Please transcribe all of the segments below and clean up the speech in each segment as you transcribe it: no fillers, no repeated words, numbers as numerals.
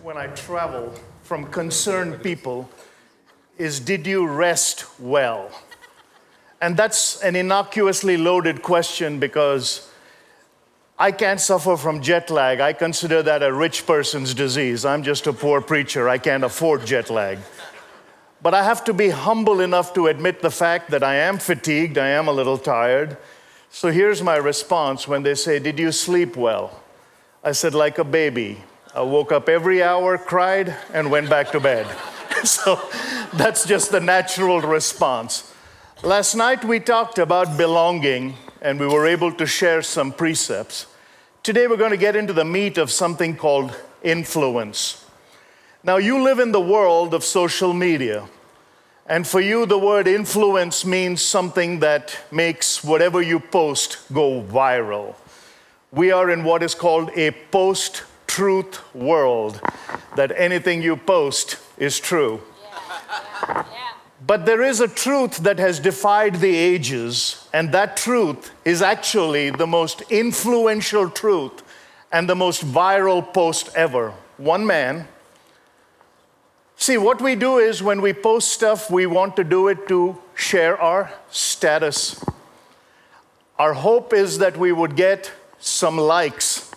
when I travel from concerned people is, did you rest well? And that's an innocuously loaded question because I can't suffer from jet lag. I consider that a rich person's disease. I'm just a poor preacher. I can't afford jet lag. But I have to be humble enough to admit the fact that I am fatigued, I am a little tired. So here's my response when they say, did you sleep well? I said, like a baby. I woke up every hour, cried, and went back to bed. So that's just the natural response. Last night we talked about belonging, and we were able to share some precepts. Today we're going to get into the meat of something called influence. Now, you live in the world of social media, and for you, the word influence means something that makes whatever you post go viral. We are in what is called a post-truth world, that anything you post is true. Yeah. But there is a truth that has defied the ages, and that truth is actually the most influential truth and the most viral post ever. One man. See, what we do is when we post stuff, we want to do it to share our status. Our hope is that we would get some likes.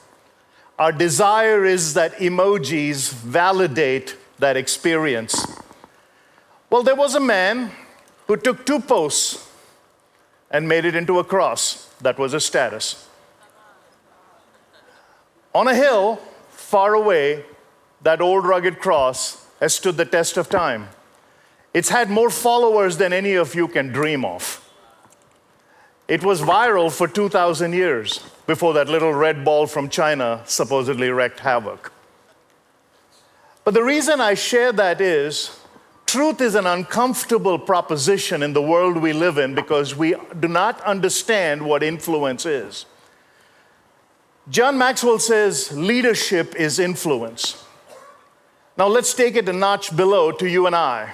Our desire is that emojis validate that experience. Well, there was a man who took 2 posts and made it into a cross. That was a status. On a hill far away, that old rugged cross has stood the test of time. It's had more followers than any of you can dream of. It was viral for 2,000 years before that little red ball from China supposedly wreaked havoc. But the reason I share that is, truth is an uncomfortable proposition in the world we live in because we do not understand what influence is. John Maxwell says leadership is influence. Now let's take it a notch below to you and I.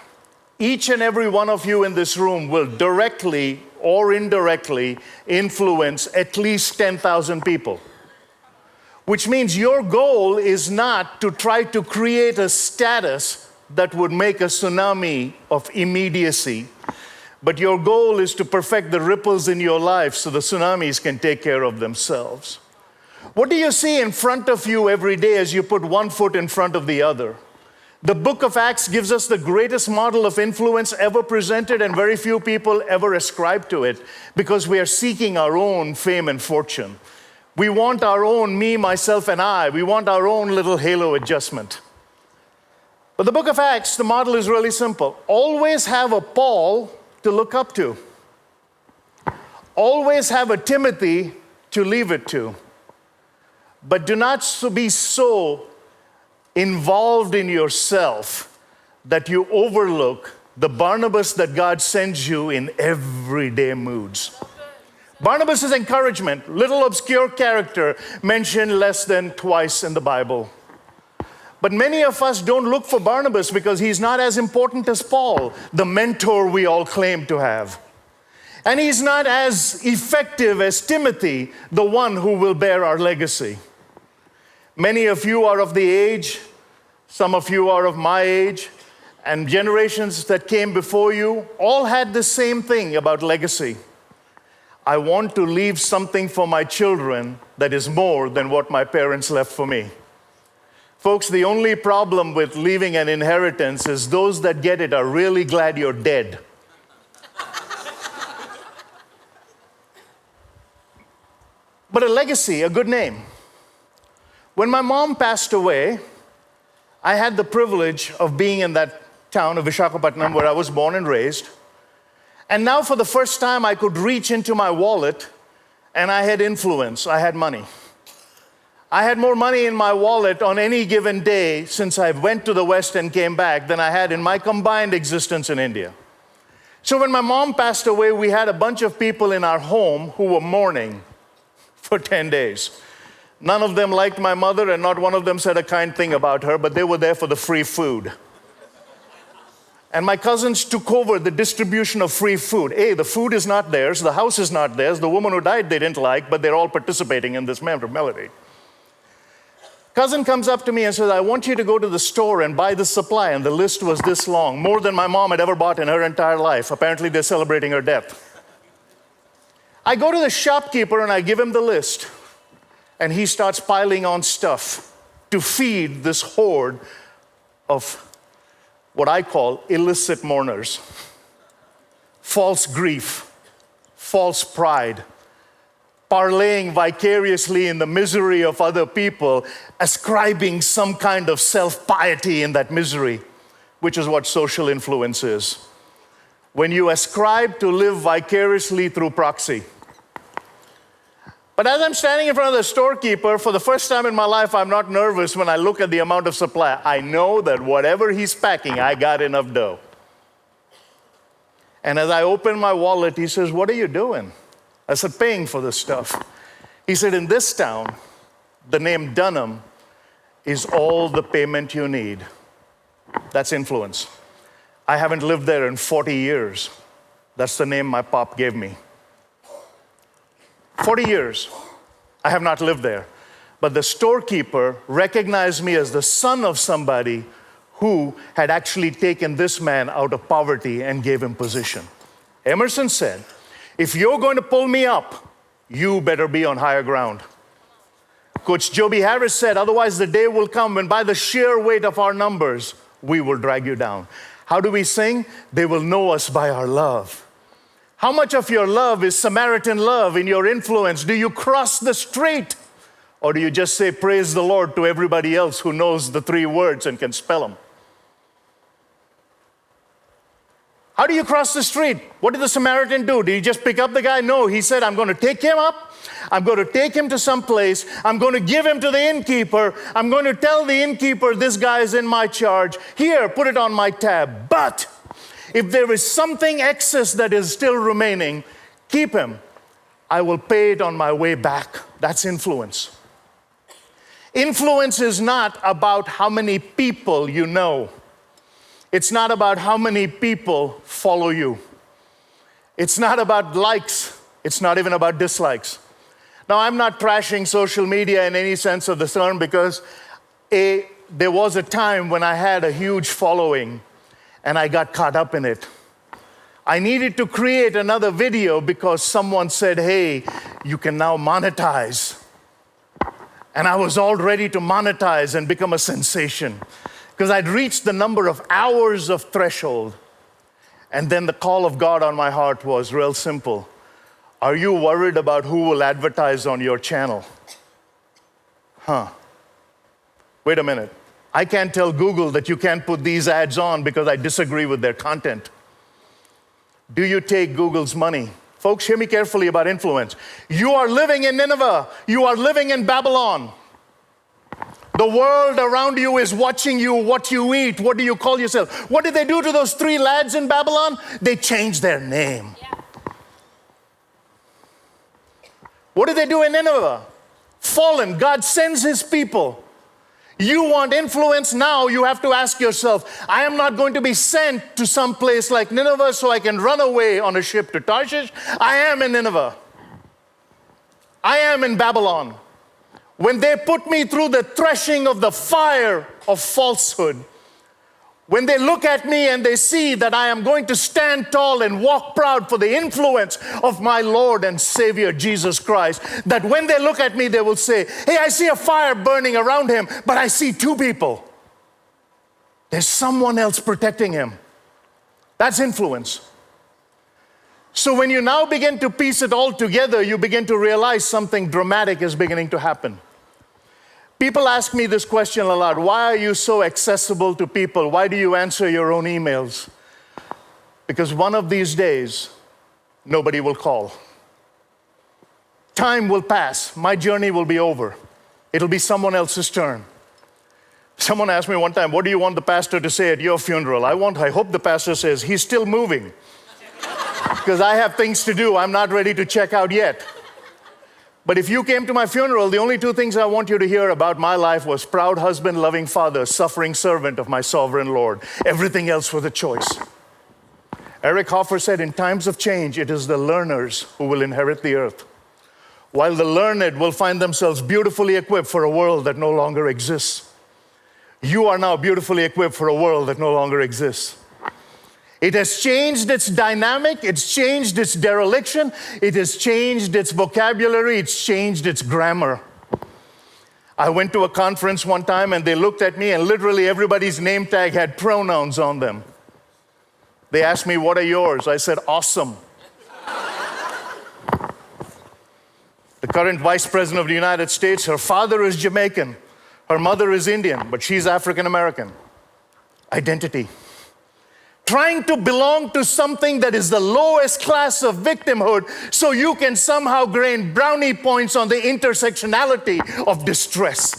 Each and every one of you in this room will directly or indirectly influence at least 10,000 people. Which means your goal is not to try to create a status that would make a tsunami of immediacy, but your goal is to perfect the ripples in your life so the tsunamis can take care of themselves. What do you see in front of you every day as you put one foot in front of the other? The book of Acts gives us the greatest model of influence ever presented, and very few people ever ascribe to it because we are seeking our own fame and fortune. We want our own me, myself, and I. We want our own little halo adjustment. But the book of Acts, the model is really simple. Always have a Paul to look up to. Always have a Timothy to leave it to. But do not be so involved in yourself that you overlook the Barnabas that God sends you in everyday moods. Barnabas is encouragement, little obscure character mentioned less than twice in the Bible. But many of us don't look for Barnabas because he's not as important as Paul, the mentor we all claim to have. And he's not as effective as Timothy, the one who will bear our legacy. Many of you are of the age, some of you are of my age, and generations that came before you all had the same thing about legacy. I want to leave something for my children that is more than what my parents left for me. Folks, the only problem with leaving an inheritance is those that get it are really glad you're dead. But a legacy, a good name. When my mom passed away, I had the privilege of being in that town of Visakhapatnam where I was born and raised. And now for the first time, I could reach into my wallet and I had influence, I had money. I had more money in my wallet on any given day since I went to the West and came back than I had in my combined existence in India. So when my mom passed away, we had a bunch of people in our home who were mourning for 10 days. None of them liked my mother, and not one of them said a kind thing about her, but they were there for the free food. And my cousins took over the distribution of free food. The food is not theirs, the house is not theirs, the woman who died they didn't like, but they're all participating in this melody. Cousin comes up to me and says, I want you to go to the store and buy this supply. And the list was this long, more than my mom had ever bought in her entire life. Apparently, they're celebrating her death. I go to the shopkeeper and I give him the list. And he starts piling on stuff to feed this horde of what I call illicit mourners. False grief, false pride, parlaying vicariously in the misery of other people, ascribing some kind of self-piety in that misery, which is what social influence is. When you ascribe to live vicariously through proxy. But as I'm standing in front of the storekeeper, for the first time in my life, I'm not nervous when I look at the amount of supply. I know that whatever he's packing, I got enough dough. And as I open my wallet, he says, what are you doing? I said, paying for this stuff. He said, in this town, the name Dhanam is all the payment you need. That's influence. I haven't lived there in 40 years. That's the name my pop gave me. 40 years, I have not lived there. But the storekeeper recognized me as the son of somebody who had actually taken this man out of poverty and gave him position. Emerson said, if you're going to pull me up, you better be on higher ground. Coach Joby Harris said, otherwise the day will come when by the sheer weight of our numbers, we will drag you down. How do we sing? They will know us by our love. How much of your love is Samaritan love in your influence? Do you cross the street? Or do you just say, praise the Lord to everybody else who knows the 3 words and can spell them? How do you cross the street? What did the Samaritan do? Did he just pick up the guy? No, he said, I'm going to take him up. I'm going to take him to some place. I'm going to give him to the innkeeper. I'm going to tell the innkeeper, this guy is in my charge. Here, put it on my tab. But if there is something excess that is still remaining, keep him. I will pay it on my way back. That's influence. Influence is not about how many people you know. It's not about how many people follow you. It's not about likes. It's not even about dislikes. Now, I'm not trashing social media in any sense of the term because there was a time when I had a huge following and I got caught up in it. I needed to create another video because someone said, hey, you can now monetize. And I was all ready to monetize and become a sensation because I'd reached the number of hours of threshold. And then the call of God on my heart was real simple. Are you worried about who will advertise on your channel? Wait a minute. I can't tell Google that you can't put these ads on because I disagree with their content. Do you take Google's money? Folks, hear me carefully about influence. You are living in Nineveh. You are living in Babylon. The world around you is watching you, what you eat, what do you call yourself. What did they do to those 3 lads in Babylon? They changed their name. Yeah. What did they do in Nineveh? Fallen. God sends his people. You want influence now, you have to ask yourself, I am not going to be sent to some place like Nineveh so I can run away on a ship to Tarshish. I am in Nineveh. I am in Babylon. When they put me through the threshing of the fire of falsehood, when they look at me and they see that I am going to stand tall and walk proud for the influence of my Lord and Savior Jesus Christ, that when they look at me, they will say, hey, I see a fire burning around him, but I see 2 people. There's someone else protecting him. That's influence. So when you now begin to piece it all together, you begin to realize something dramatic is beginning to happen. People ask me this question a lot. Why are you so accessible to people? Why do you answer your own emails? Because one of these days, nobody will call. Time will pass. My journey will be over. It'll be someone else's turn. Someone asked me one time, what do you want the pastor to say at your funeral? I hope the pastor says, he's still moving. Because I have things to do. I'm not ready to check out yet. But if you came to my funeral, the only 2 things I want you to hear about my life was proud husband, loving father, suffering servant of my sovereign Lord. Everything else was a choice. Eric Hoffer said, in times of change, it is the learners who will inherit the earth. while the learned will find themselves beautifully equipped for a world that no longer exists. You are now beautifully equipped for a world that no longer exists. It has changed its dynamic, it's changed its dereliction, it has changed its vocabulary, it's changed its grammar. I went to a conference one time and they looked at me and literally everybody's name tag had pronouns on them. They asked me, "What are yours?" I said, "Awesome." The current Vice President of the United States, her father is Jamaican, her mother is Indian, but she's African American. Identity. Trying to belong to something that is the lowest class of victimhood so you can somehow gain brownie points on the intersectionality of distress.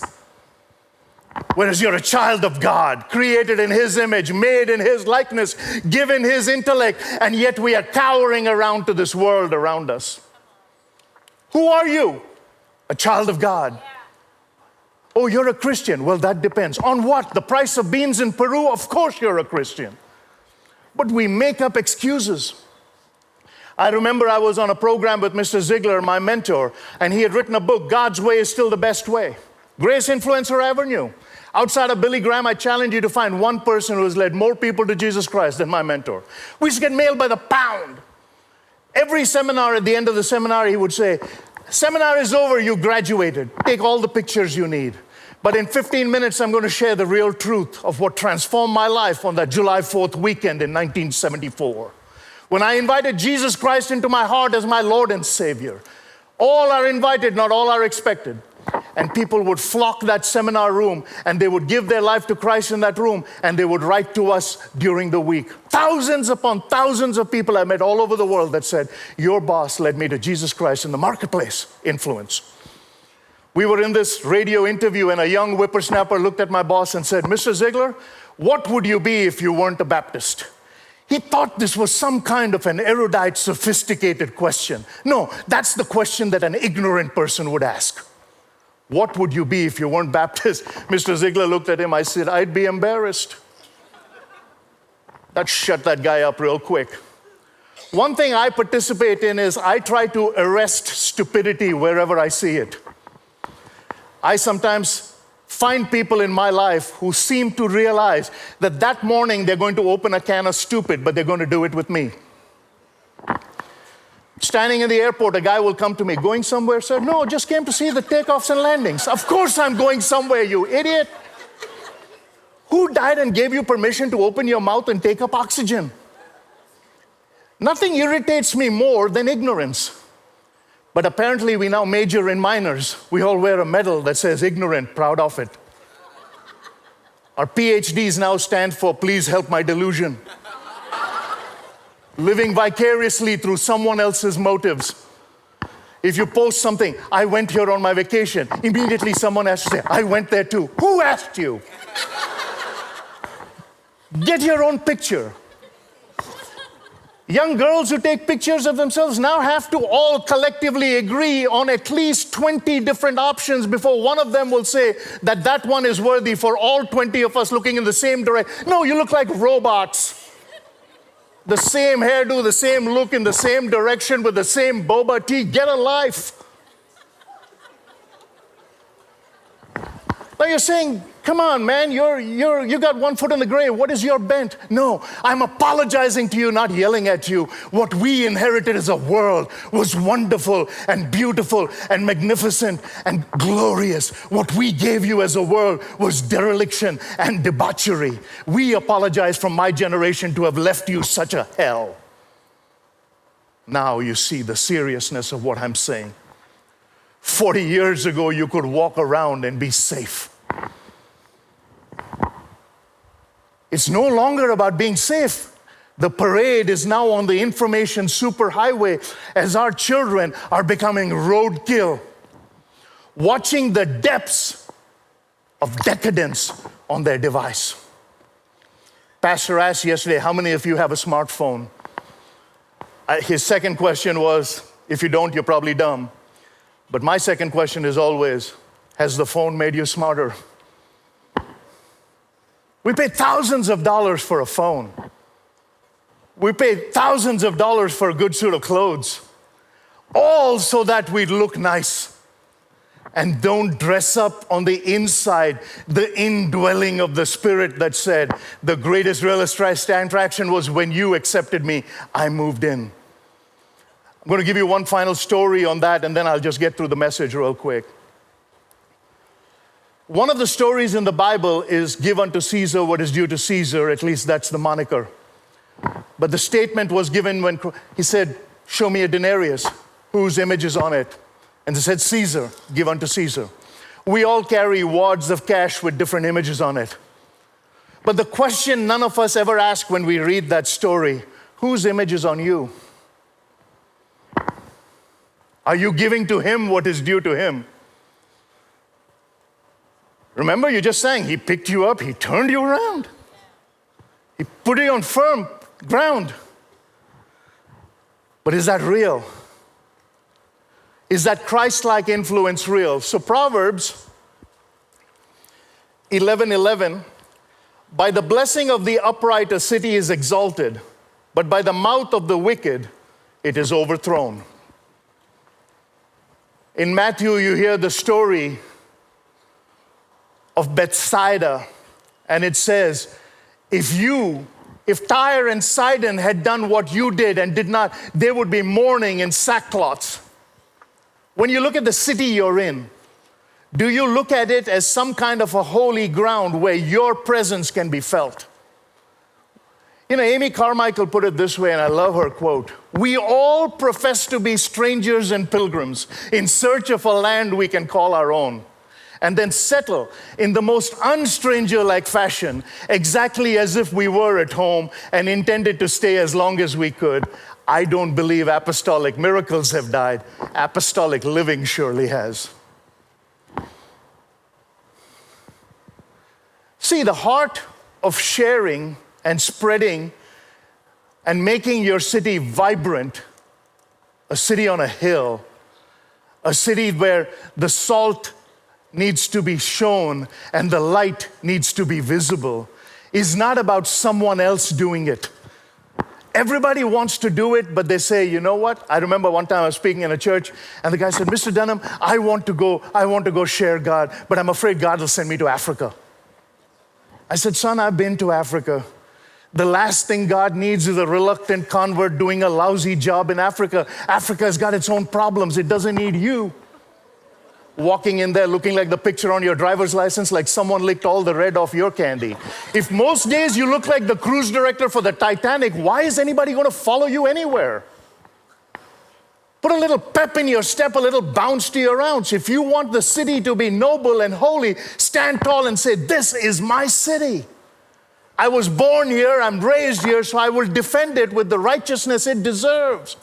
Whereas you're a child of God, created in His image, made in His likeness, given His intellect, and yet we are cowering around to this world around us. Who are you? A child of God. Oh, you're a Christian. Well, that depends. On what? The price of beans in Peru? Of course you're a Christian. But we make up excuses. I remember I was on a program with Mr. Ziegler, my mentor, and he had written a book, God's Way is Still the Best Way. Greatest influencer I ever knew. Outside of Billy Graham, I challenge you to find one person who has led more people to Jesus Christ than my mentor. We used to get mailed by the pound. Every seminar, at the end of the seminar, he would say, "Seminar is over, you graduated. Take all the pictures you need. But in 15 minutes, I'm going to share the real truth of what transformed my life on that July 4th weekend in 1974. When I invited Jesus Christ into my heart as my Lord and Savior. All are invited, not all are expected." And people would flock that seminar room and they would give their life to Christ in that room and they would write to us during the week. Thousands upon thousands of people I met all over the world that said, "Your boss led me to Jesus Christ in the marketplace." Influence. We were in this radio interview and a young whippersnapper looked at my boss and said, "Mr. Ziegler, what would you be if you weren't a Baptist?" He thought this was some kind of an erudite, sophisticated question. No, that's the question that an ignorant person would ask. What would you be if you weren't Baptist? Mr. Ziegler looked at him. I said, "I'd be embarrassed." That shut that guy up real quick. One thing I participate in is I try to arrest stupidity wherever I see it. I sometimes find people in my life who seem to realize that that morning they're going to open a can of stupid, but they're going to do it with me. Standing in the airport, a guy will come to me, "Going somewhere, sir?" "No, just came to see the takeoffs and landings." "Of course I'm going somewhere, you idiot." Who died and gave you permission to open your mouth and take up oxygen? Nothing irritates me more than ignorance. But apparently we now major in minors. We all wear a medal that says ignorant, proud of it. Our PhDs now stand for please help my delusion. Living vicariously through someone else's motives. If you post something, "I went here on my vacation," immediately someone has to say, "I went there too." Who asked you? Get your own picture. Young girls who take pictures of themselves now have to all collectively agree on at least 20 different options before one of them will say that that one is worthy for all 20 of us looking in the same direction. No, you look like robots. The same hairdo, the same look in the same direction with the same boba tea. Get a life. Now you're saying, "Come on, man, you got one foot in the grave. What is your bent?" No, I'm apologizing to you, not yelling at you. What we inherited as a world was wonderful and beautiful and magnificent and glorious. What we gave you as a world was dereliction and debauchery. We apologize from my generation to have left you such a hell. Now you see the seriousness of what I'm saying. 40 years ago, you could walk around and be safe. It's no longer about being safe. The parade is now on the information superhighway as our children are becoming roadkill, watching the depths of decadence on their device. Pastor asked yesterday, how many of you have a smartphone? His second question was, if you don't, you're probably dumb. But my second question is always, has the phone made you smarter? We pay thousands of dollars for a phone. We pay thousands of dollars for a good suit of clothes. all so that we look nice. And don't dress up on the inside, the indwelling of the Spirit that said, the greatest real attraction was when you accepted me, I moved in. I'm going to give you one final story on that, and then I'll just get through the message real quick. One of the stories in the Bible is give unto Caesar what is due to Caesar, at least that's the moniker. But the statement was given when he said, show me a denarius, whose image is on it? And they said, Caesar, give unto Caesar. We all carry wads of cash with different images on it. But the question none of us ever ask when we read that story, whose image is on you? Are you giving to him what is due to him? Remember, you just sang, he picked you up, he turned you around. He put you on firm ground. But is that real? Is that Christ-like influence real? So Proverbs 11:11, by the blessing of the upright a city is exalted, but by the mouth of the wicked it is overthrown. In Matthew, you hear the story of Bethsaida, and it says, if Tyre and Sidon had done what you did and did not, they would be mourning in sackcloths. When you look at the city you're in, do you look at it as some kind of a holy ground where your presence can be felt? You know, Amy Carmichael put it this way, and I love her quote. We all profess to be strangers and pilgrims in search of a land we can call our own, and then settle in the most unstranger-like fashion, exactly as if we were at home and intended to stay as long as we could. I don't believe apostolic miracles have died. Apostolic living surely has. See, the heart of sharing and spreading and making your city vibrant, a city on a hill, a city where the salt needs to be shown and the light needs to be visible, is not about someone else doing it. Everybody wants to do it, but they say, you know what? I remember one time I was speaking in a church, and the guy said, Mr. Dhanam, I want to go share God, but I'm afraid God will send me to Africa. I said, son, I've been to Africa. The last thing God needs is a reluctant convert doing a lousy job in Africa. Africa has got its own problems. It doesn't need you walking in there looking like the picture on your driver's license, like someone licked all the red off your candy. If most days you look like the cruise director for the Titanic, why is anybody going to follow you anywhere? Put a little pep in your step, a little bounce to your ounce. If you want the city to be noble and holy, stand tall and say, this is my city. I was born here, I'm raised here, so I will defend it with the righteousness it deserves.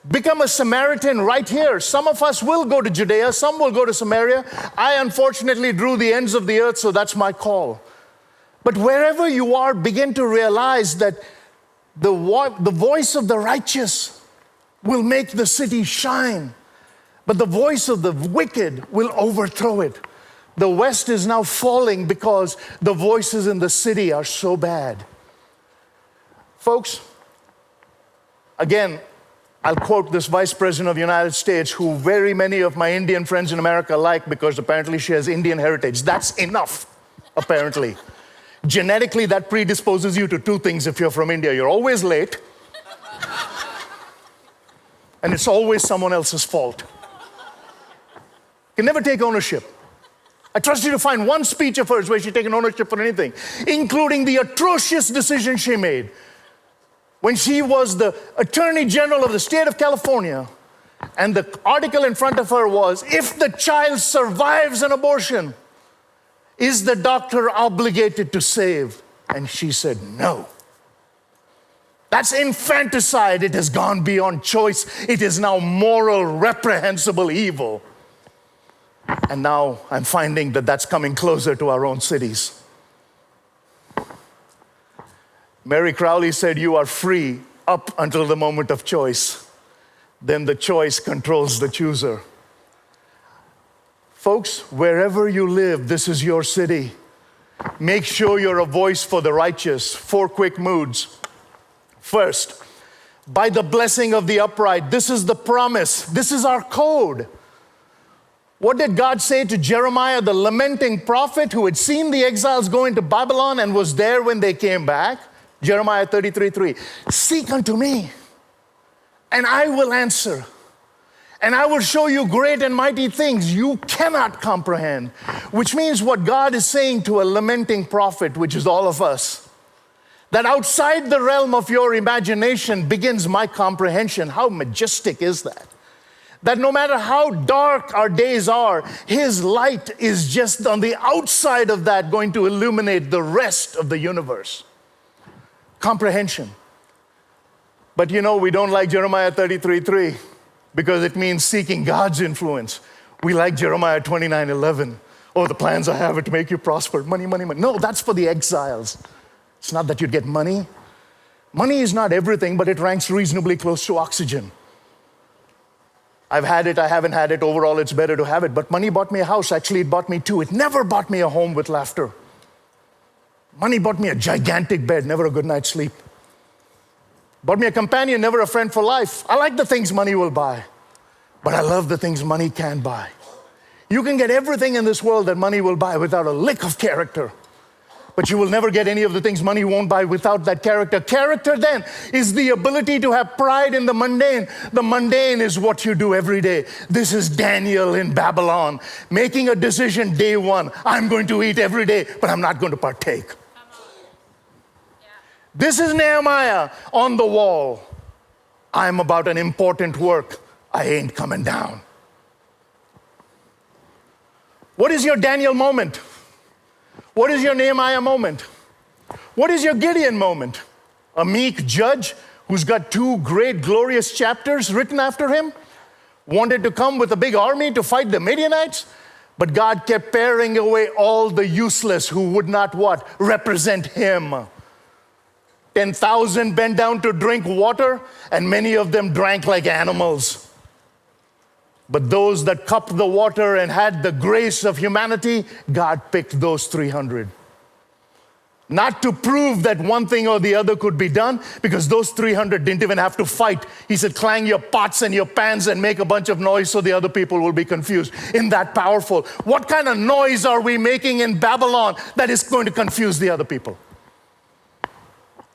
Become a Samaritan right here. Some of us will go to Judea, some will go to Samaria. I unfortunately drew the ends of the earth, so that's my call. But wherever you are, begin to realize that the voice of the righteous will make the city shine, but the voice of the wicked will overthrow it. The West is now falling because the voices in the city are so bad. Folks, again, I'll quote this Vice President of the United States, who very many of my Indian friends in America like because apparently she has Indian heritage. That's enough, apparently. Genetically, that predisposes you to two things if you're from India. You're always late, and it's always someone else's fault. You can never take ownership. I trust you to find one speech of hers where she's taken ownership for anything, including the atrocious decision she made when she was the Attorney General of the state of California, and the article in front of her was, if the child survives an abortion, is the doctor obligated to save? And she said, no. That's infanticide. It has gone beyond choice. It is now moral, reprehensible evil. And now I'm finding that that's coming closer to our own cities. Mary Crowley said, you are free up until the moment of choice. Then the choice controls the chooser. Folks, wherever you live, this is your city. Make sure you're a voice for the righteous. 4 quick moods. First, by the blessing of the upright. This is the promise. This is our code. What did God say to Jeremiah, the lamenting prophet who had seen the exiles go into Babylon and was there when they came back? Jeremiah 33:3. Seek unto me, and I will answer, and I will show you great and mighty things you cannot comprehend. Which means what God is saying to a lamenting prophet, which is all of us, that outside the realm of your imagination begins my comprehension. How majestic is that? That no matter how dark our days are, His light is just on the outside of that going to illuminate the rest of the universe. Comprehension. But you know, we don't like Jeremiah 33:3 because it means seeking God's influence. We like Jeremiah 29:11. Oh, the plans I have are to make you prosper. Money, money, money. No, that's for the exiles. It's not that you'd get money. Money is not everything, but it ranks reasonably close to oxygen. I've had it, I haven't had it. Overall, it's better to have it. But money bought me a house. Actually, it bought me two. It never bought me a home with laughter. Money bought me a gigantic bed, never a good night's sleep. Bought me a companion, never a friend for life. I like the things money will buy, but I love the things money can buy. You can get everything in this world that money will buy without a lick of character. But you will never get any of the things money won't buy without that character. Character then is the ability to have pride in the mundane. The mundane is what you do every day. This is Daniel in Babylon, making a decision day one. I'm going to eat every day, but I'm not going to partake. This is Nehemiah on the wall. I'm about an important work. I ain't coming down. What is your Daniel moment? What is your Nehemiah moment? What is your Gideon moment? A meek judge who's got 2 great, glorious chapters written after him, wanted to come with a big army to fight the Midianites, but God kept paring away all the useless who would not what? Represent him. 10,000 bent down to drink water, and many of them drank like animals. But those that cupped the water and had the grace of humanity, God picked those 300. Not to prove that one thing or the other could be done, because those 300 didn't even have to fight. He said, clang your pots and your pans and make a bunch of noise so the other people will be confused. Isn't that powerful? What kind of noise are we making in Babylon that is going to confuse the other people?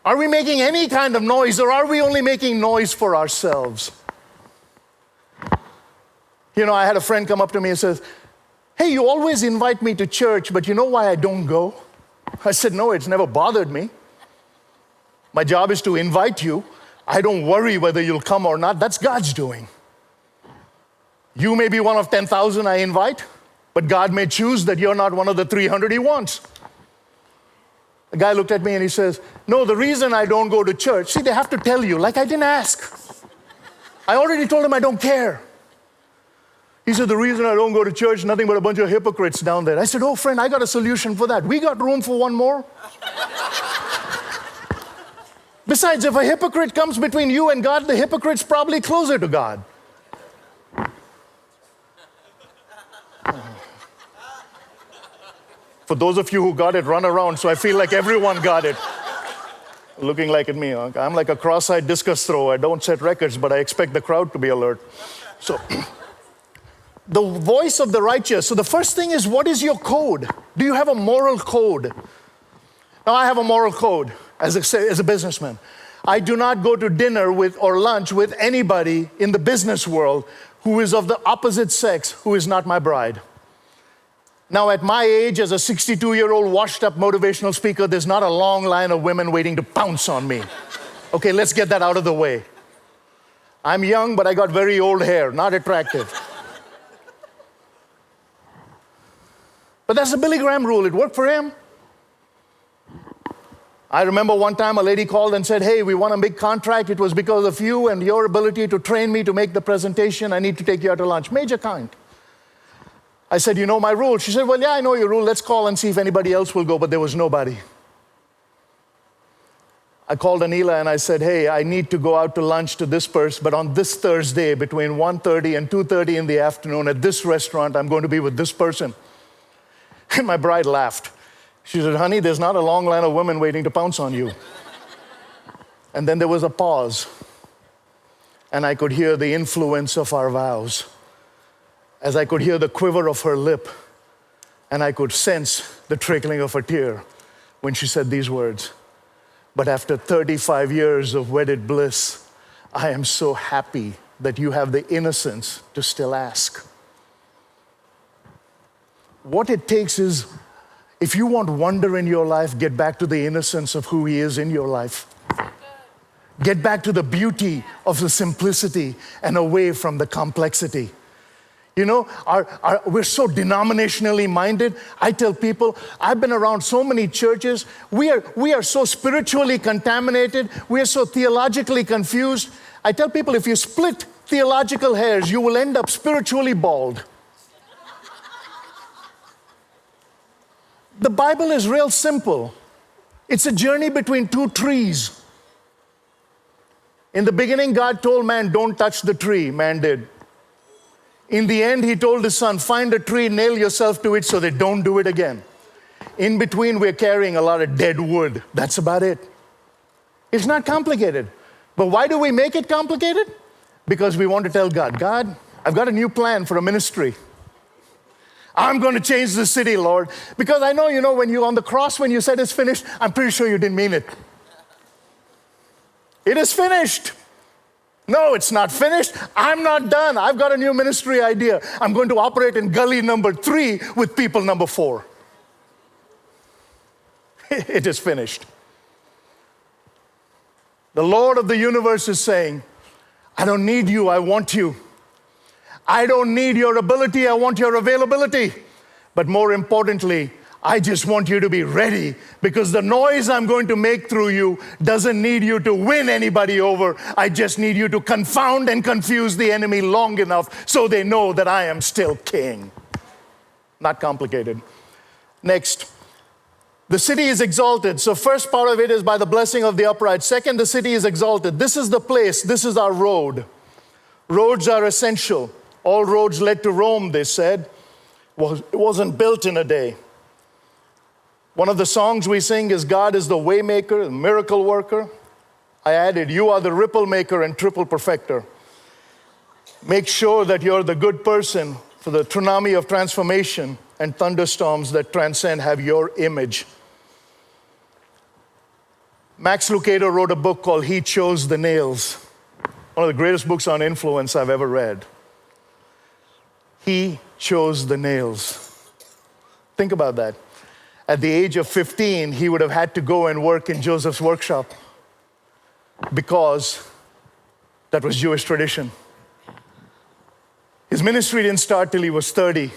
Are we making any kind of noise, or are we only making noise for ourselves? You know, I had a friend come up to me and says, hey, you always invite me to church, but you know why I don't go? I said, no, it's never bothered me. My job is to invite you. I don't worry whether you'll come or not. That's God's doing. You may be one of 10,000 I invite, but God may choose that you're not one of the 300 He wants. The guy looked at me and he says, no, the reason I don't go to church, see, they have to tell you, like I didn't ask. I already told him I don't care. He said, the reason I don't go to church, nothing but a bunch of hypocrites down there. I said, oh, friend, I got a solution for that. We got room for one more. Besides, if a hypocrite comes between you and God, the hypocrite's probably closer to God. For those of you who got it, run around, so I feel like everyone got it. Looking like at me, huh? I'm like a cross-eyed discus thrower. I don't set records, but I expect the crowd to be alert. So, the voice of the righteous. So the first thing is, what is your code? Do you have a moral code? Now, I have a moral code as a businessman. I do not go to dinner with or lunch with anybody in the business world who is of the opposite sex, who is not my bride. Now, at my age, as a 62-year-old washed-up motivational speaker, there's not a long line of women waiting to pounce on me. Okay, let's get that out of the way. I'm young, but I got very old hair, not attractive. But that's the Billy Graham rule. It worked for him. I remember one time a lady called and said, hey, we won a big contract. It was because of you and your ability to train me to make the presentation. I need to take you out to lunch. Major kind. I said, you know my rule? She said, well, yeah, I know your rule. Let's call and see if anybody else will go. But there was nobody. I called Anila and I said, hey, I need to go out to lunch to this person, but on this Thursday between 1:30 and 2:30 in the afternoon at this restaurant, I'm going to be with this person. And my bride laughed. She said, honey, there's not a long line of women waiting to pounce on you. And then there was a pause. and I could hear the influence of our vows, as I could hear the quiver of her lip, and I could sense the trickling of a tear when she said these words, "But after 35 years of wedded bliss, I am so happy that you have the innocence to still ask." What it takes is, if you want wonder in your life, get back to the innocence of who He is in your life. Get back to the beauty of the simplicity and away from the complexity. You know, we're so denominationally minded. I tell people, I've been around so many churches. We are so spiritually contaminated. We are so theologically confused. I tell people, if you split theological hairs, you will end up spiritually bald. The Bible is real simple. It's a journey between two trees. In the beginning, God told man, don't touch the tree. Man did. In the end, He told His Son, find a tree, nail yourself to it so they don't do it again. In between, we're carrying a lot of dead wood. That's about it. It's not complicated. But why do we make it complicated? Because we want to tell God, God, I've got a new plan for a ministry. I'm going to change the city, Lord. Because I know, when you on the cross, when you said it's finished, I'm pretty sure you didn't mean it. It is finished. No, it's not finished. I'm not done. I've got a new ministry idea. I'm going to operate in gully number 3 with people number 4. It is finished. The Lord of the universe is saying, I don't need you, I want you. I don't need your ability, I want your availability. But more importantly, I just want you to be ready, because the noise I'm going to make through you doesn't need you to win anybody over. I just need you to confound and confuse the enemy long enough so they know that I am still king. Not complicated. Next, the city is exalted. So first part of it is by the blessing of the upright. Second, the city is exalted. This is the place. This is our road. Roads are essential. All roads led to Rome, they said. Well, it wasn't built in a day. One of the songs we sing is God is the way maker, the miracle worker. I added, you are the ripple maker and triple perfecter. Make sure that you're the good person for the tsunami of transformation and thunderstorms that transcend have your image. Max Lucado wrote a book called He Chose the Nails. One of the greatest books on influence I've ever read. He chose the nails. Think about that. At the age of 15, he would have had to go and work in Joseph's workshop because that was Jewish tradition. His ministry didn't start till he was 30.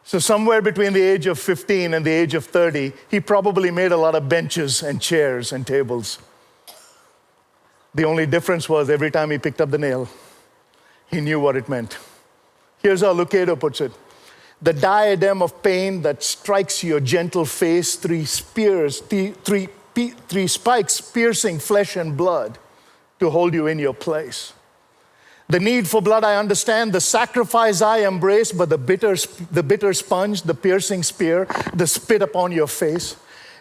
So somewhere between the age of 15 and the age of 30, he probably made a lot of benches and chairs and tables. The only difference was every time he picked up the nail, he knew what it meant. Here's how Lucado puts it. The diadem of pain that strikes your gentle face, three spikes piercing flesh and blood to hold you in your place. The need for blood I understand, the sacrifice I embrace, but the bitter sponge, the piercing spear, the spit upon your face.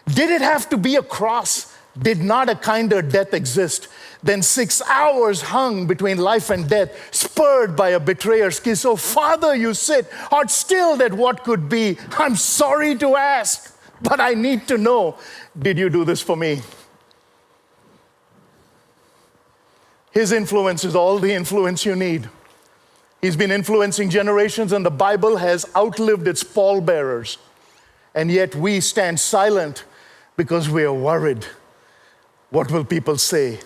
Did it have to be a cross? Did not a kinder death exist? Then 6 hours hung between life and death, spurred by a betrayer's kiss. So Father, you sit, heart stilled at what could be. I'm sorry to ask, but I need to know, did you do this for me? His influence is all the influence you need. He's been influencing generations, and the Bible has outlived its pallbearers. And yet we stand silent because we are worried. What will people say?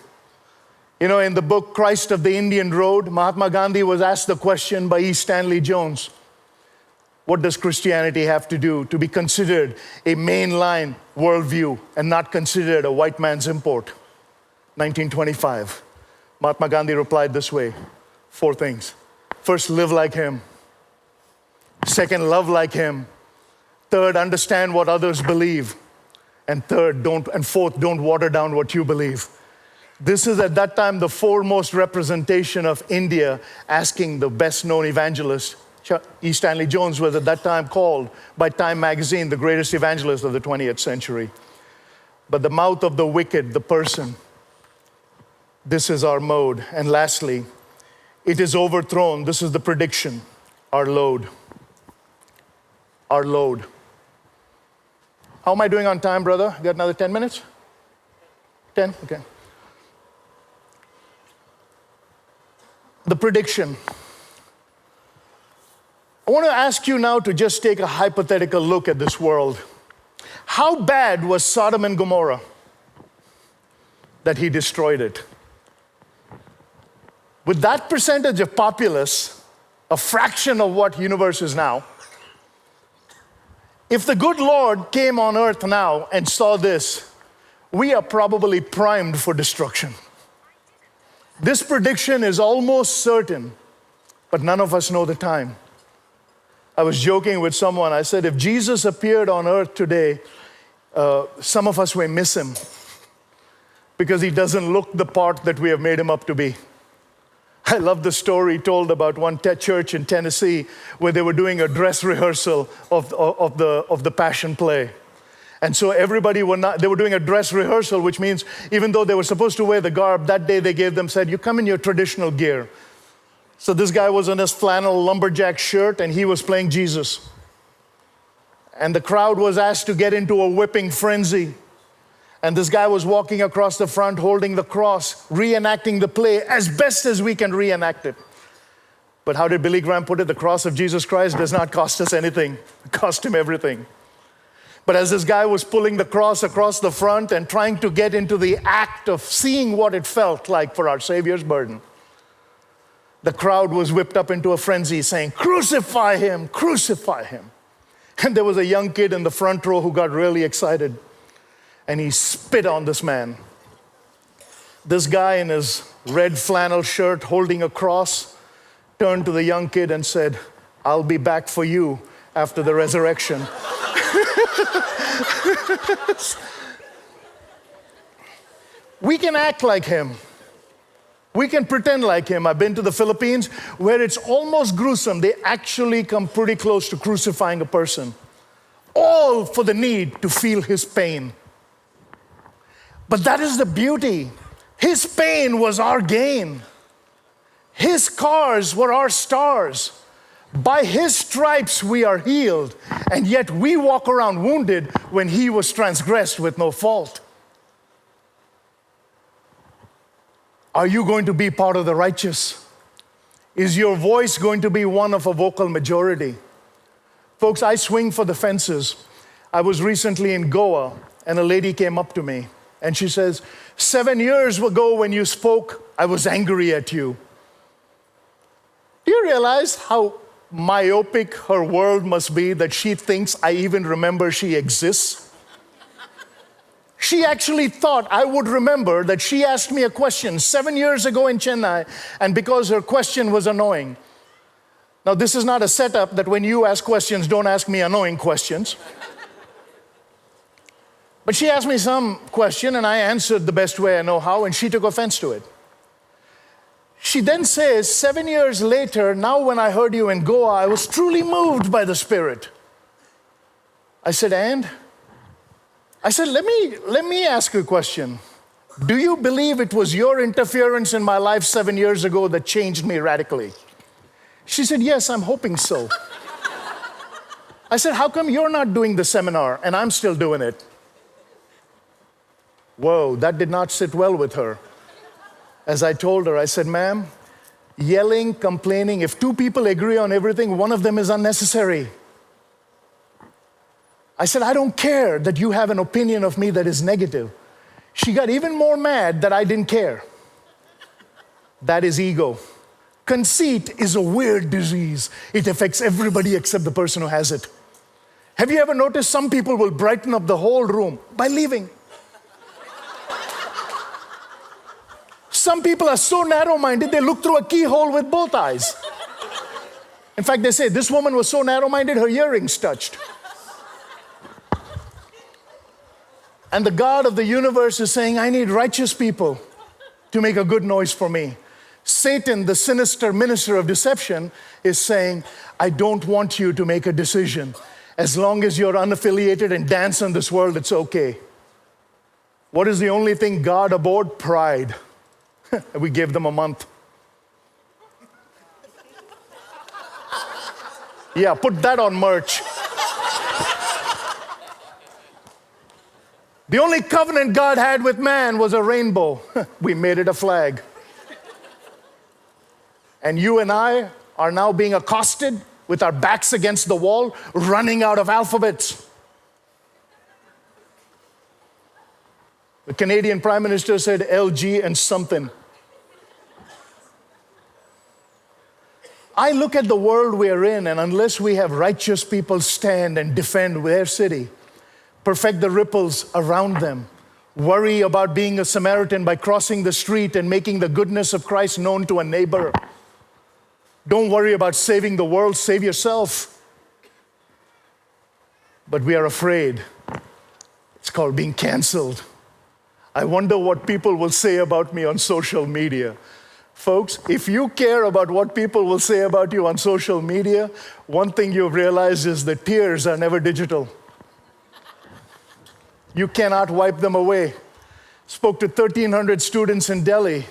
You know, in the book Christ of the Indian Road, Mahatma Gandhi was asked the question by E. Stanley Jones, what does Christianity have to do to be considered a mainline worldview and not considered a white man's import? 1925. Mahatma Gandhi replied this way, 4 things. First, live like him. Second, love like him. Third, understand what others believe. And fourth, don't water down what you believe. This is at that time the foremost representation of India asking the best known evangelist. E. Stanley Jones was at that time called by Time magazine the greatest evangelist of the 20th century. But the mouth of the wicked, the person This is our mode. And lastly, it is overthrown. This is the prediction. Our load. Our load. How am I doing on time, brother? Got another 10 minutes? 10? Okay. The prediction. I want to ask you now to just take a hypothetical look at this world. How bad was Sodom and Gomorrah that he destroyed it? With that percentage of populace, a fraction of what universe is now, if the good Lord came on earth now and saw this, we are probably primed for destruction. This prediction is almost certain, but none of us know the time. I was joking with someone. I said, if Jesus appeared on earth today, some of us may miss him because he doesn't look the part that we have made him up to be. I love the story told about one church in Tennessee where they were doing a dress rehearsal of the Passion play. And so everybody they were doing a dress rehearsal, which means even though they were supposed to wear the garb, that day they gave them, said, you come in your traditional gear. So this guy was in his flannel lumberjack shirt and he was playing Jesus. And the crowd was asked to get into a whipping frenzy. And this guy was walking across the front holding the cross, reenacting the play as best as we can reenact it. But how did Billy Graham put it? The cross of Jesus Christ does not cost us anything. It cost him everything. But as this guy was pulling the cross across the front and trying to get into the act of seeing what it felt like for our Savior's burden, the crowd was whipped up into a frenzy saying, crucify him, crucify him. And there was a young kid in the front row who got really excited. And he spit on this man. This guy in his red flannel shirt holding a cross turned to the young kid and said, I'll be back for you after the resurrection. We can act like him. We can pretend like him. I've been to the Philippines where it's almost gruesome. They actually come pretty close to crucifying a person. All for the need to feel his pain. But that is the beauty. His pain was our gain. His scars were our stars. By his stripes we are healed, and yet we walk around wounded when he was transgressed with no fault. Are you going to be part of the righteous? Is your voice going to be one of a vocal majority? Folks, I swing for the fences. I was recently in Goa, and a lady came up to me, and she says, 7 years ago when you spoke, I was angry at you. Do you realize how myopic her world must be that she thinks I even remember she exists? She actually thought I would remember that she asked me a question 7 years ago in Chennai, and because her question was annoying. Now, this is not a setup that when you ask questions, don't ask me annoying questions. But she asked me some question, and I answered the best way I know how, and she took offense to it. She then says, 7 years later, now when I heard you in Goa, I was truly moved by the Spirit. I said, and? I said, let me ask you a question. Do you believe it was your interference in my life 7 years ago that changed me radically? She said, yes, I'm hoping so. I said, how come you're not doing the seminar and I'm still doing it? Whoa, that did not sit well with her. As I told her, I said, ma'am, yelling, complaining, if two people agree on everything, one of them is unnecessary. I said, I don't care that you have an opinion of me that is negative. She got even more mad that I didn't care. That is ego. Conceit is a weird disease. It affects everybody except the person who has it. Have you ever noticed some people will brighten up the whole room by leaving? Some people are so narrow-minded, they look through a keyhole with both eyes. In fact, they say, this woman was so narrow-minded, her earrings touched. And the God of the universe is saying, I need righteous people to make a good noise for me. Satan, the sinister minister of deception, is saying, I don't want you to make a decision. As long as you're unaffiliated and dance in this world, it's okay. What is the only thing God abhorred? Pride. We gave them a month. Yeah, put that on merch. The only covenant God had with man was a rainbow. We made it a flag. And you and I are now being accosted with our backs against the wall, running out of alphabets. The Canadian Prime Minister said LG and something. I look at the world we are in, and unless we have righteous people stand and defend their city, perfect the ripples around them, worry about being a Samaritan by crossing the street and making the goodness of Christ known to a neighbor. Don't worry about saving the world, save yourself. But we are afraid. It's called being canceled. I wonder what people will say about me on social media. Folks, if you care about what people will say about you on social media, one thing you've realized is that tears are never digital. You cannot wipe them away. Spoke to 1,300 students in Delhi,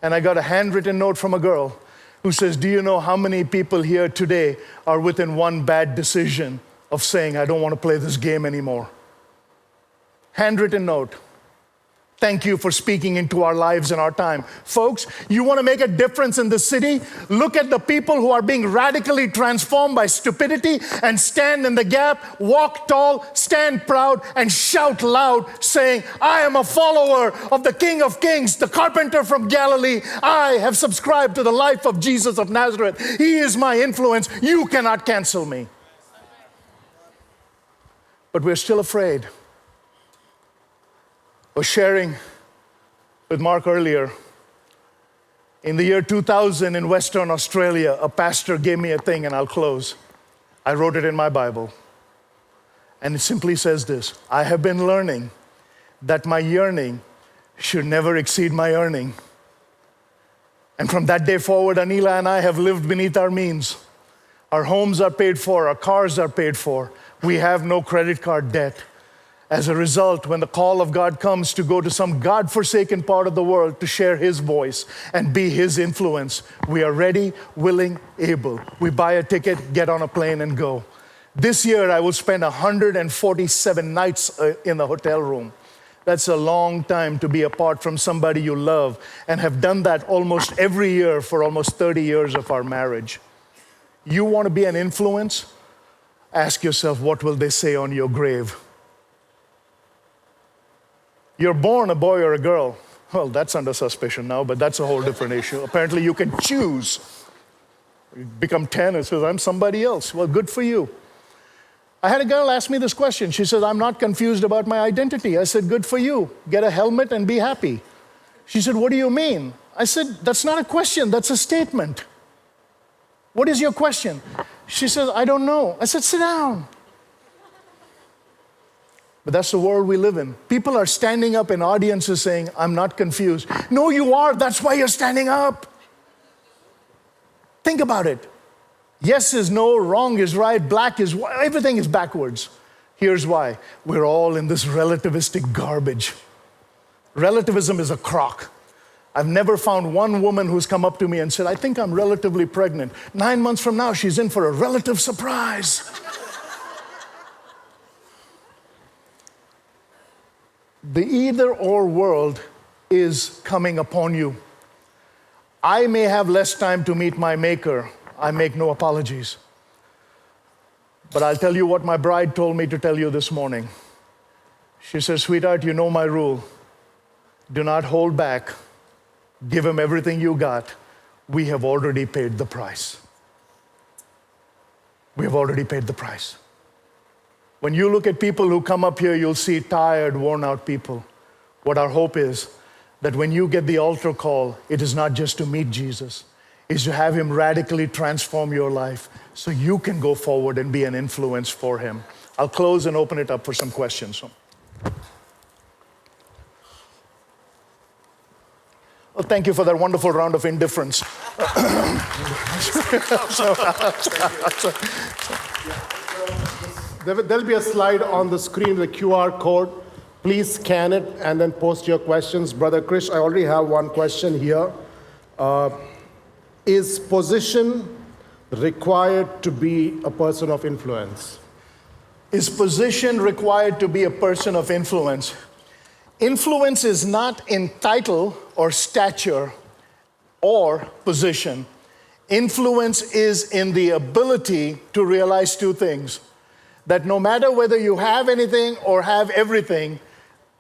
and I got a handwritten note from a girl who says, do you know how many people here today are within one bad decision of saying, I don't want to play this game anymore? Handwritten note. Thank you for speaking into our lives and our time. Folks, you want to make a difference in the city? Look at the people who are being radically transformed by stupidity and stand in the gap, walk tall, stand proud, and shout loud, saying, I am a follower of the King of Kings, the carpenter from Galilee. I have subscribed to the life of Jesus of Nazareth. He is my influence. You cannot cancel me. But we're still afraid. I was sharing with Mark earlier. In the year 2000 in Western Australia, a pastor gave me a thing, and I'll close. I wrote it in my Bible. And it simply says this: I have been learning that my yearning should never exceed my earning. And from that day forward, Anila and I have lived beneath our means. Our homes are paid for, our cars are paid for. We have no credit card debt. As a result, when the call of God comes to go to some God-forsaken part of the world to share His voice and be His influence, we are ready, willing, able. We buy a ticket, get on a plane, and go. This year, I will spend 147 nights in the hotel room. That's a long time to be apart from somebody you love, and have done that almost every year for almost 30 years of our marriage. You want to be an influence? Ask yourself, what will they say on your grave? You're born a boy or a girl. Well, that's under suspicion now, but that's a whole different issue. Apparently, you can choose. You become 10 and says, I'm somebody else. Well, good for you. I had a girl ask me this question. She said, I'm not confused about my identity. I said, good for you. Get a helmet and be happy. She said, what do you mean? I said, that's not a question, that's a statement. What is your question? She said, I don't know. I said, sit down. But that's the world we live in. People are standing up in audiences saying, I'm not confused. No, you are. That's why you're standing up. Think about it. Yes is no, wrong is right, black is white. Everything is backwards. Here's why. We're all in this relativistic garbage. Relativism is a crock. I've never found one woman who's come up to me and said, I think I'm relatively pregnant. 9 months from now, she's in for a relative surprise. The either-or world is coming upon you. I may have less time to meet my Maker. I make no apologies. But I'll tell you what my bride told me to tell you this morning. She says, sweetheart, you know my rule. Do not hold back. Give Him everything you got. We have already paid the price. We have already paid the price. When you look at people who come up here, you'll see tired, worn out people. What our hope is, that when you get the altar call, it is not just to meet Jesus, it's to have Him radically transform your life so you can go forward and be an influence for Him. I'll close and open it up for some questions. Well, thank you for that wonderful round of indifference. There'll be a slide on the screen, the QR code. Please scan it and then post your questions. Brother Krish, I already have one question here. Is position required to be a person of influence? Is position required to be a person of influence? Influence is not in title or stature or position. Influence is in the ability to realize two things. That no matter whether you have anything or have everything,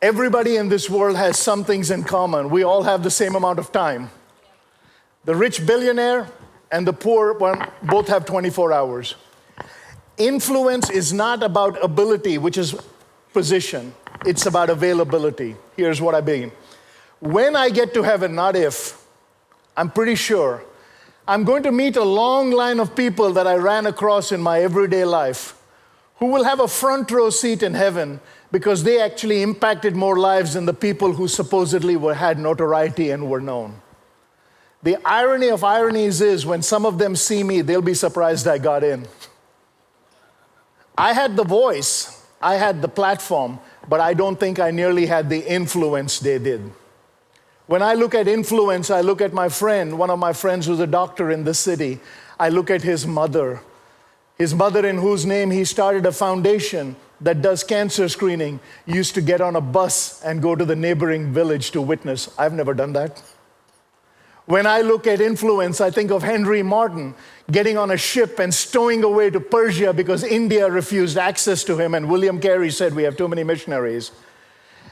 everybody in this world has some things in common. We all have the same amount of time. The rich billionaire and the poor one both have 24 hours. Influence is not about ability, which is position. It's about availability. Here's what I mean. When I get to heaven, not if, I'm pretty sure, I'm going to meet a long line of people that I ran across in my everyday life who will have a front row seat in heaven because they actually impacted more lives than the people who supposedly had notoriety and were known. The irony of ironies is when some of them see me, they'll be surprised I got in. I had the voice, I had the platform, but I don't think I nearly had the influence they did. When I look at influence, I look at my friend, one of my friends who's a doctor in the city. I look at his mother in whose name he started a foundation that does cancer screening, used to get on a bus and go to the neighboring village to witness. I've never done that. When I look at influence, I think of Henry Martyn getting on a ship and stowing away to Persia because India refused access to him, and William Carey said, we have too many missionaries.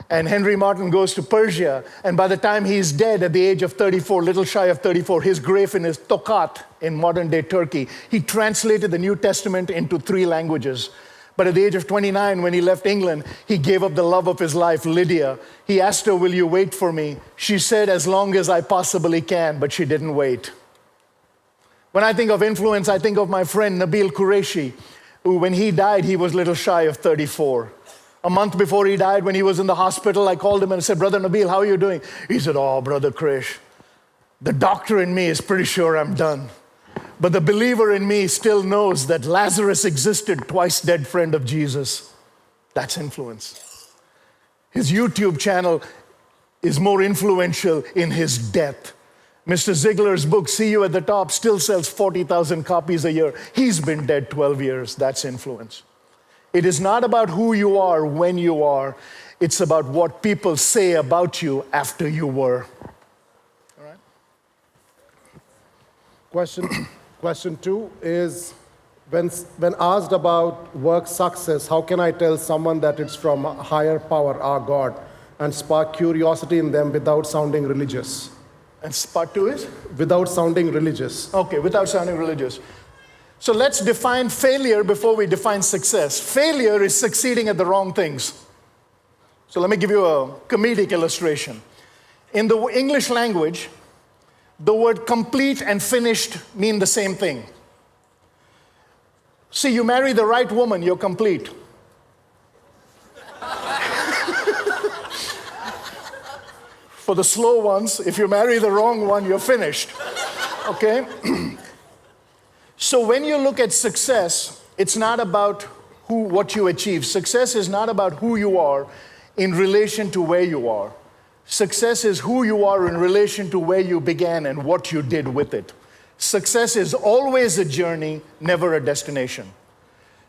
And Henry Martyn goes to Persia, and by the time he's dead at the age of 34, little shy of 34, his grave in his Tokat in modern-day Turkey, he translated the New Testament into 3 languages. But at the age of 29, when he left England, he gave up the love of his life, Lydia. He asked her, will you wait for me? She said, as long as I possibly can, but she didn't wait. When I think of influence, I think of my friend Nabil Qureshi, who when he died, he was little shy of 34. A month before he died, when he was in the hospital, I called him and said, Brother Nabil, how are you doing? He said, oh, Brother Krish, the doctor in me is pretty sure I'm done. But the believer in me still knows that Lazarus existed, twice dead friend of Jesus. That's influence. His YouTube channel is more influential in his death. Mr. Ziegler's book, See You at the Top, still sells 40,000 copies a year. He's been dead 12 years. That's influence. It is not about who you are when you are. It's about what people say about you after you were. All right? Question 2 is, when asked about work success, how can I tell someone that it's from a higher power, our God, and spark curiosity in them without sounding religious? And part 2 is? Without sounding religious. Okay, without sounding religious. So let's define failure before we define success. Failure is succeeding at the wrong things. So let me give you a comedic illustration. In the English language, the word complete and finished mean the same thing. See, you marry the right woman, you're complete. For the slow ones, if you marry the wrong one, you're finished. Okay? So when you look at success, it's not about what you achieve. Success is not about who you are in relation to where you are. Success is who you are in relation to where you began and what you did with it. Success is always a journey, never a destination.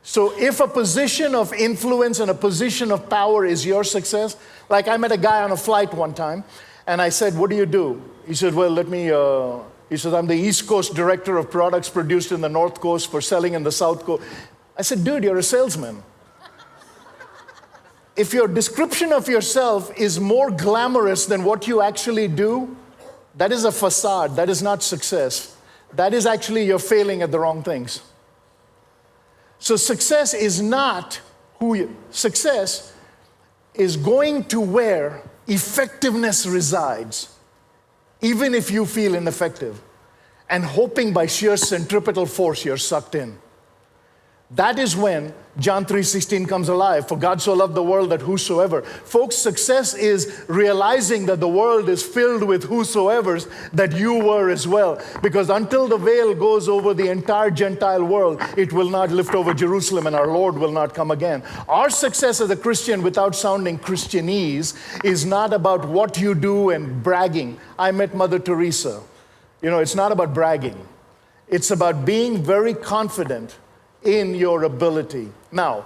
So if a position of influence and a position of power is your success, like I met a guy on a flight one time, and I said, what do you do? He said, well, he said, I'm the East Coast director of products produced in the North Coast for selling in the South Coast. I said, dude, you're a salesman. If your description of yourself is more glamorous than what you actually do, that is a facade. That is not success. That is actually you're failing at the wrong things. So success is not success is going to where effectiveness resides, even if you feel ineffective, and hoping by sheer centripetal force you're sucked in. That is when John 3:16 comes alive. For God so loved the world that whosoever. Folks, success is realizing that the world is filled with whosoevers, that you were as well. Because until the veil goes over the entire Gentile world, it will not lift over Jerusalem and our Lord will not come again. Our success as a Christian, without sounding Christianese, is not about what you do and bragging. I met Mother Teresa. It's not about bragging. It's about being very confident in your ability. Now,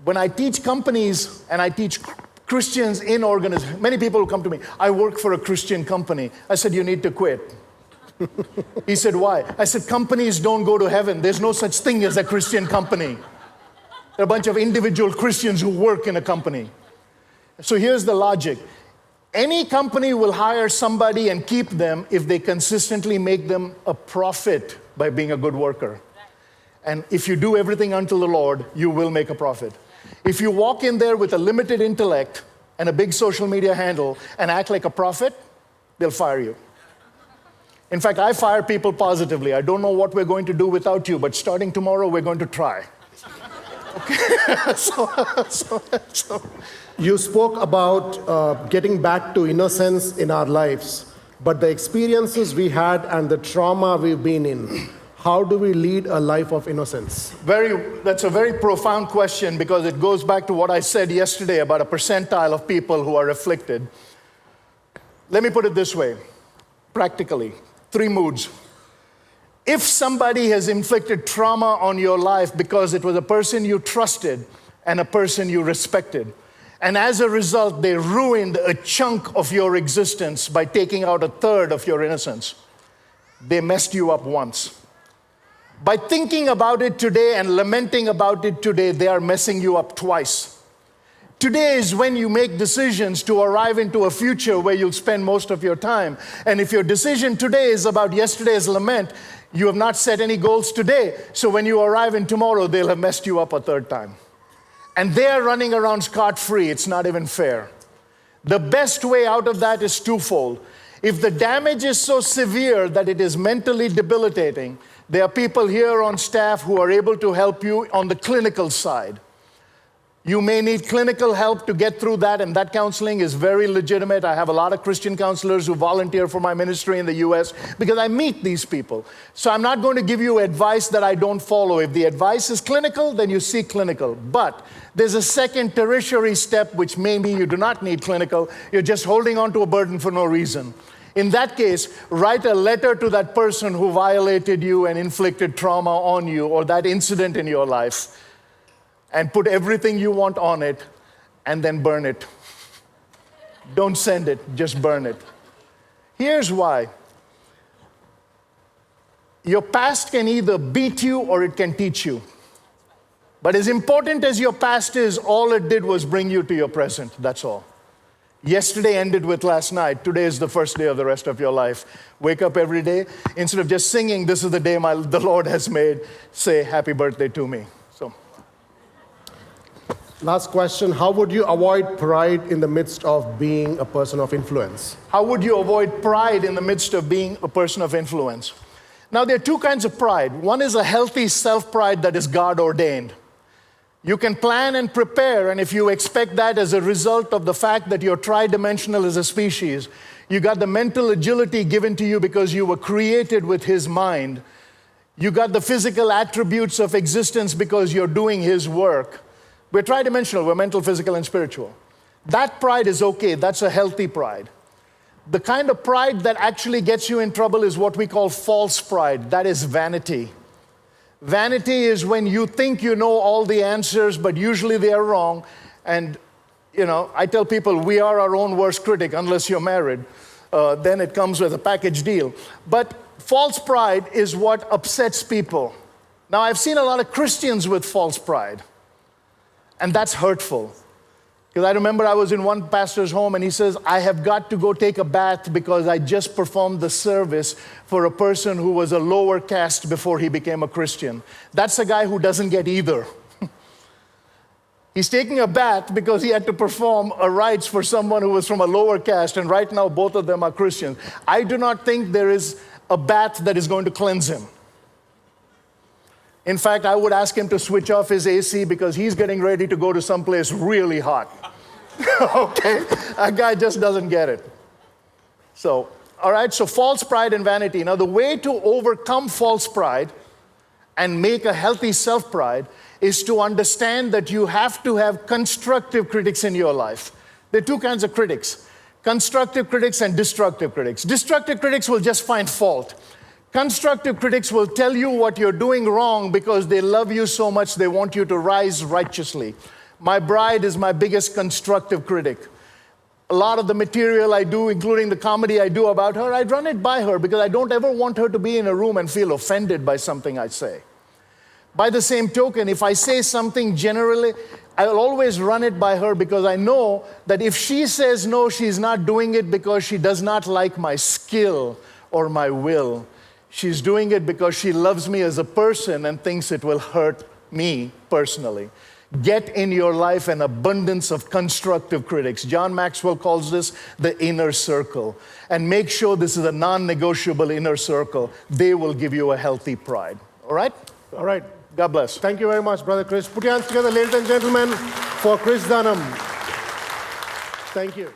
when I teach companies and I teach Christians in organizations, many people will come to me, I work for a Christian company. I said, you need to quit. He said, why? I said, companies don't go to heaven. There's no such thing as a Christian company. There are a bunch of individual Christians who work in a company. So here's the logic. Any company will hire somebody and keep them if they consistently make them a profit by being a good worker. And if you do everything unto the Lord, you will make a profit. If you walk in there with a limited intellect and a big social media handle and act like a prophet, they'll fire you. In fact, I fire people positively. I don't know what we're going to do without you, but starting tomorrow, we're going to try. Okay? so. You spoke about getting back to innocence in our lives, but the experiences we had and the trauma we've been in, how do we lead a life of innocence? That's a very profound question because it goes back to what I said yesterday about a percentile of people who are afflicted. Let me put it this way, practically, 3 moods. If somebody has inflicted trauma on your life because it was a person you trusted and a person you respected, and as a result, they ruined a chunk of your existence by taking out 1/3 of your innocence, they messed you up once. By thinking about it today and lamenting about it today, they are messing you up twice. Today is when you make decisions to arrive into a future where you'll spend most of your time. And if your decision today is about yesterday's lament, you have not set any goals today. So when you arrive in tomorrow, they'll have messed you up a 3rd time. And they're running around scot-free. It's not even fair. The best way out of that is twofold. If the damage is so severe that it is mentally debilitating, there are people here on staff who are able to help you on the clinical side. You may need clinical help to get through that, and that counseling is very legitimate. I have a lot of Christian counselors who volunteer for my ministry in the US because I meet these people. So I'm not going to give you advice that I don't follow. If the advice is clinical, then you seek clinical. But there's a second tertiary step, which maybe you do not need clinical. You're just holding on to a burden for no reason. In that case, write a letter to that person who violated you and inflicted trauma on you, or that incident in your life, and put everything you want on it, and then burn it. Don't send it, just burn it. Here's why. Your past can either beat you or it can teach you. But as important as your past is, all it did was bring you to your present, that's all. Yesterday ended with last night. Today is the first day of the rest of your life. Wake up every day. Instead of just singing, this is the day the Lord has made, say, happy birthday to me. So, last question. How would you avoid pride in the midst of being a person of influence? How would you avoid pride in the midst of being a person of influence? Now, there are 2 kinds of pride. One is a healthy self-pride that is God-ordained. You can plan and prepare, and if you expect that as a result of the fact that you're tridimensional as a species, you got the mental agility given to you because you were created with His mind. You got the physical attributes of existence because you're doing His work. We're tridimensional, we're mental, physical, and spiritual. That pride is okay, that's a healthy pride. The kind of pride that actually gets you in trouble is what we call false pride. That is vanity. Vanity is when you think you know all the answers, but usually they are wrong. And, I tell people we are our own worst critic unless you're married. Then it comes with a package deal. But false pride is what upsets people. Now, I've seen a lot of Christians with false pride, and that's hurtful. Because I remember I was in one pastor's home and he says, I have got to go take a bath because I just performed the service for a person who was a lower caste before he became a Christian. That's a guy who doesn't get either. He's taking a bath because he had to perform a rites for someone who was from a lower caste, and right now both of them are Christians. I do not think there is a bath that is going to cleanse him. In fact, I would ask him to switch off his AC because he's getting ready to go to someplace really hot. Okay? That guy just doesn't get it. So, all right, so false pride and vanity. Now, the way to overcome false pride and make a healthy self-pride is to understand that you have to have constructive critics in your life. There are two kinds of critics: constructive critics and destructive critics. Destructive critics will just find fault. Constructive critics will tell you what you're doing wrong because they love you so much they want you to rise righteously. My bride is my biggest constructive critic. A lot of the material I do, including the comedy I do about her, I run it by her because I don't ever want her to be in a room and feel offended by something I say. By the same token, if I say something generally, I'll always run it by her because I know that if she says no, she's not doing it because she does not like my skill or my will. She's doing it because she loves me as a person and thinks it will hurt me personally. Get in your life an abundance of constructive critics. John Maxwell calls this the inner circle. And make sure this is a non-negotiable inner circle. They will give you a healthy pride. All right? All right. God bless. Thank you very much, Brother Krish. Put your hands together, ladies and gentlemen, for Krish Dhanam. Thank you.